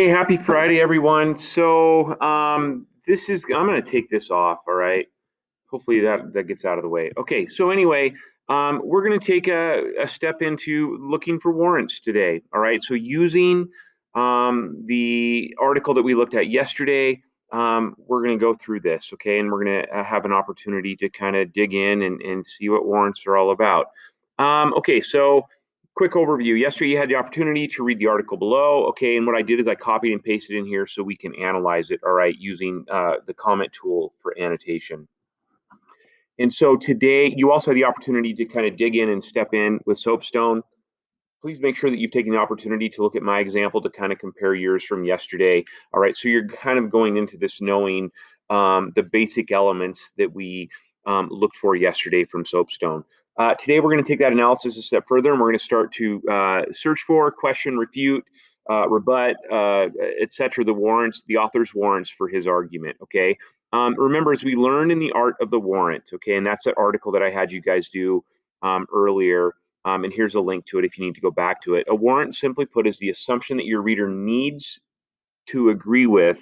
Hey, happy Friday, everyone. I'm going to take this off. All right. Hopefully that gets out of the way. Okay. So anyway, we're going to take a step into looking for warrants today. All right. So using the article that we looked at yesterday, we're going to go through this. Okay. And we're going to have an opportunity to kind of dig in and see what warrants are all about. Okay. So quick overview. Yesterday, you had the opportunity to read the article below. Okay, and what I did is I copied and pasted in here so we can analyze it. All right, using the comment tool for annotation. And so today, you also had the opportunity to kind of dig in and step in with Soapstone. Please make sure that you've taken the opportunity to look at my example to kind of compare yours from yesterday. All right, so you're kind of going into this knowing the basic elements that we looked for yesterday from Soapstone. Today, we're going to take that analysis a step further, and we're going to start to search for, question, refute, rebut, etc. The warrants, the author's warrants for his argument. Okay. Remember, as we learned in the art of the warrant, okay, and that's that article that I had you guys do earlier. And here's a link to it if you need to go back to it. A warrant, simply put, is the assumption that your reader needs to agree with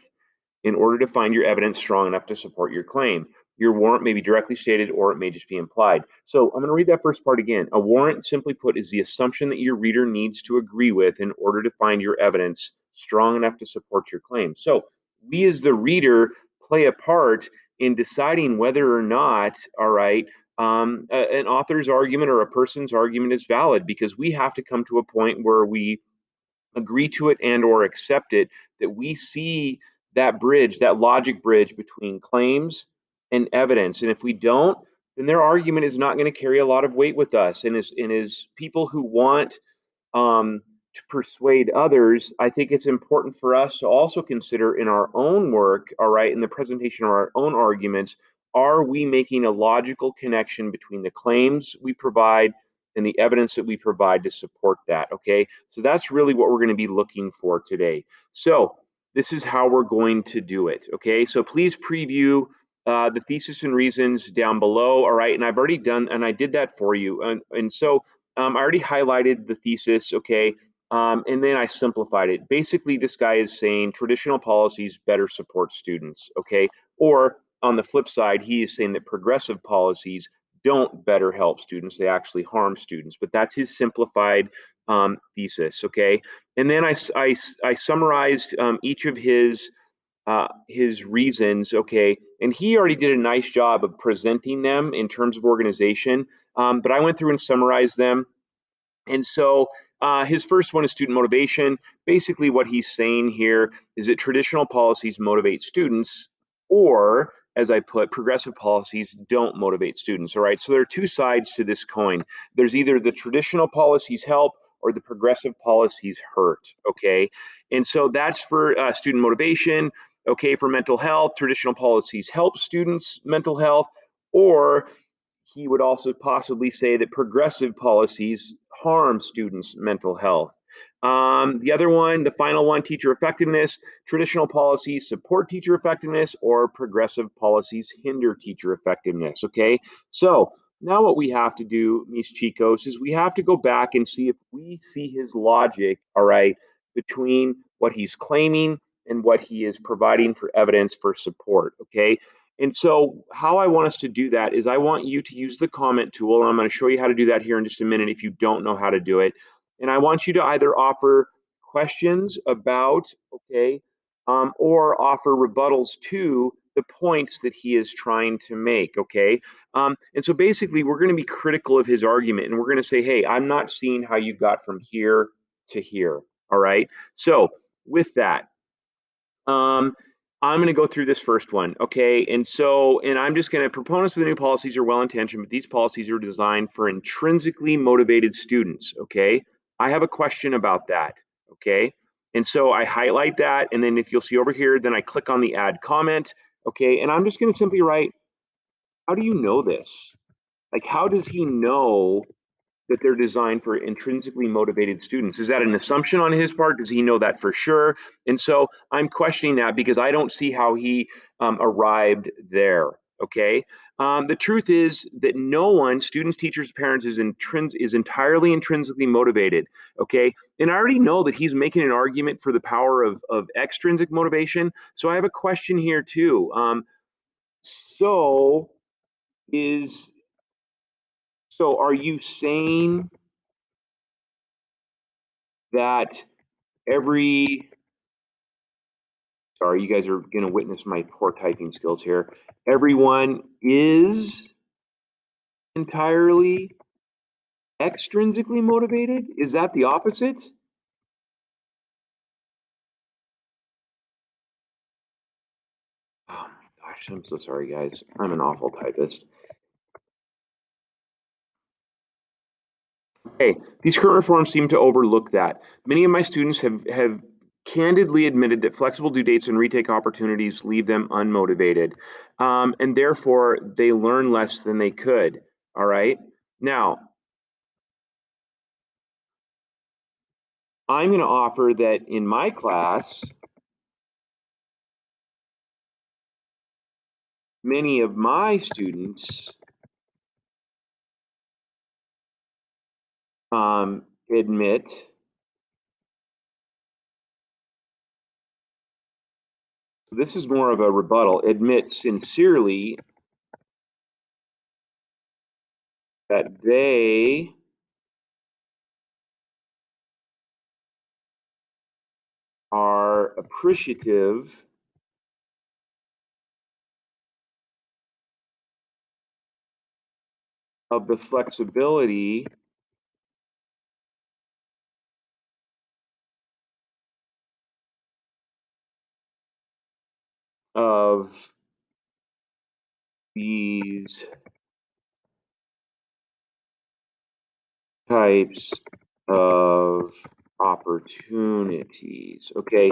in order to find your evidence strong enough to support your claim. Your warrant may be directly stated or it may just be implied. So I'm going to read that first part again. A warrant, simply put, is the assumption that your reader needs to agree with in order to find your evidence strong enough to support your claim. So we as the reader play a part in deciding whether or not, all right, an author's argument or a person's argument is valid, because we have to come to a point where we agree to it and or accept it, that we see that bridge, that logic bridge between claims and evidence. And if we don't, then their argument is not going to carry a lot of weight with us. And as people who want to persuade others, I think it's important for us to also consider in our own work, all right, in the presentation of our own arguments, are we making a logical connection between the claims we provide and the evidence that we provide to support that? Okay, so that's really what we're going to be looking for today. So this is how we're going to do it. Okay, so please preview the thesis and reasons down below. All right, and I've already done, and I did that for you. And so I already highlighted the thesis. Okay, and then I simplified it. Basically, this guy is saying traditional policies better support students. Okay, or on the flip side, he is saying that progressive policies don't better help students, they actually harm students. But that's his simplified thesis. Okay, and then I summarized each of his reasons. Okay, and he already did a nice job of presenting them in terms of organization, but I went through and summarized them. And so his first one is student motivation. Basically, what he's saying here is that traditional policies motivate students, or as I put, progressive policies don't motivate students. All right. So there are two sides to this coin. There's either the traditional policies help or the progressive policies hurt. Okay. And so that's for student motivation. Okay. For mental health, traditional policies help students' mental health, or he would also possibly say that progressive policies harm students' mental health. The other one, the final one, teacher effectiveness. Traditional policies support teacher effectiveness, or progressive policies hinder teacher effectiveness. Okay, so now what we have to do, mis chicos, is we have to go back and see if we see his logic, all right, between what he's claiming and what he is providing for evidence for support. Okay, and so how I want us to do that is I want you to use the comment tool. And I'm going to show you how to do that here in just a minute if you don't know how to do it. And I want you to either offer questions about, okay, or offer rebuttals to the points that he is trying to make, okay? And so basically, we're going to be critical of his argument, and we're going to say, hey, I'm not seeing how you got from here to here, all right? So with that, um, I'm going to go through this first one, okay? And I'm just going to, proponents of the new policies are well intentioned, but these policies are designed for intrinsically motivated students, okay? I have a question about that, okay? And so I highlight that, and then if you'll see over here, then I click on the add comment, okay? And I'm just going to simply write, how do you know this? Like, how does he know that they're designed for intrinsically motivated students? Is that an assumption on his part? Does he know that for sure? And so I'm questioning that because I don't see how he arrived there. Okay. The truth is that no one, students, teachers, parents, is entirely intrinsically motivated. Okay, and I already know that he's making an argument for the power of extrinsic motivation. So I have a question here too. So is so are you saying that every sorry, you guys are going to witness my poor typing skills here. Everyone is entirely extrinsically motivated? Is that the opposite? Oh my gosh, I'm so sorry, guys. I'm an awful typist. Hey, these current reforms seem to overlook that. Many of my students have candidly admitted that flexible due dates and retake opportunities leave them unmotivated, and therefore they learn less than they could. All right. Now, I'm going to offer that in my class, many of my students admit this is more of a rebuttal, admit sincerely that they are appreciative of the flexibility of these types of opportunities. Okay.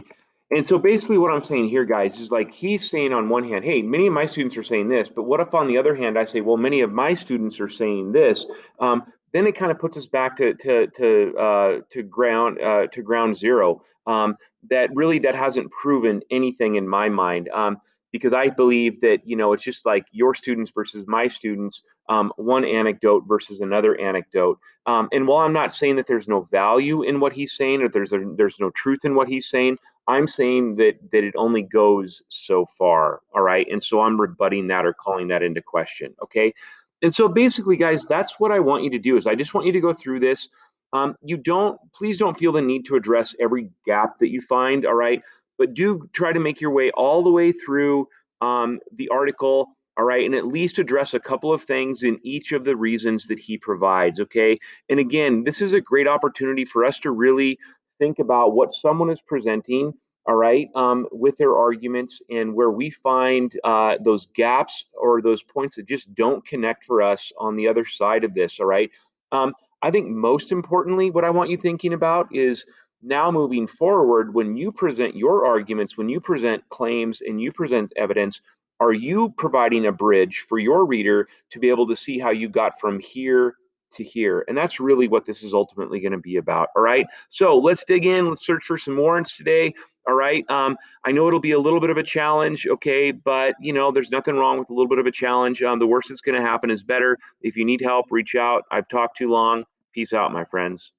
And so basically what I'm saying here, guys, is like he's saying on one hand, hey, many of my students are saying this, but what if on the other hand I say, well, many of my students are saying this? Then it kind of puts us back to ground zero. That really that hasn't proven anything in my mind. Because I believe that it's just like your students versus my students, one anecdote versus another anecdote. And while I'm not saying that there's no value in what he's saying or there's no truth in what he's saying, I'm saying that it only goes so far. All right. And so I'm rebutting that or calling that into question. Okay. And so basically, guys, that's what I want you to do is I just want you to go through this. Please don't feel the need to address every gap that you find. All right. But do try to make your way all the way through the article. All right. And at least address a couple of things in each of the reasons that he provides. Okay. And again, this is a great opportunity for us to really think about what someone is presenting, all right, with their arguments and where we find those gaps or those points that just don't connect for us on the other side of this, all right. I think most importantly, what I want you thinking about is now moving forward, when you present your arguments, when you present claims and you present evidence, are you providing a bridge for your reader to be able to see how you got from here to here? And that's really what this is ultimately going to be about. All right. So let's dig in. Let's search for some warrants today. All right. I know it'll be a little bit of a challenge. Okay. But, there's nothing wrong with a little bit of a challenge. The worst that's going to happen is better. If you need help, reach out. I've talked too long. Peace out, my friends.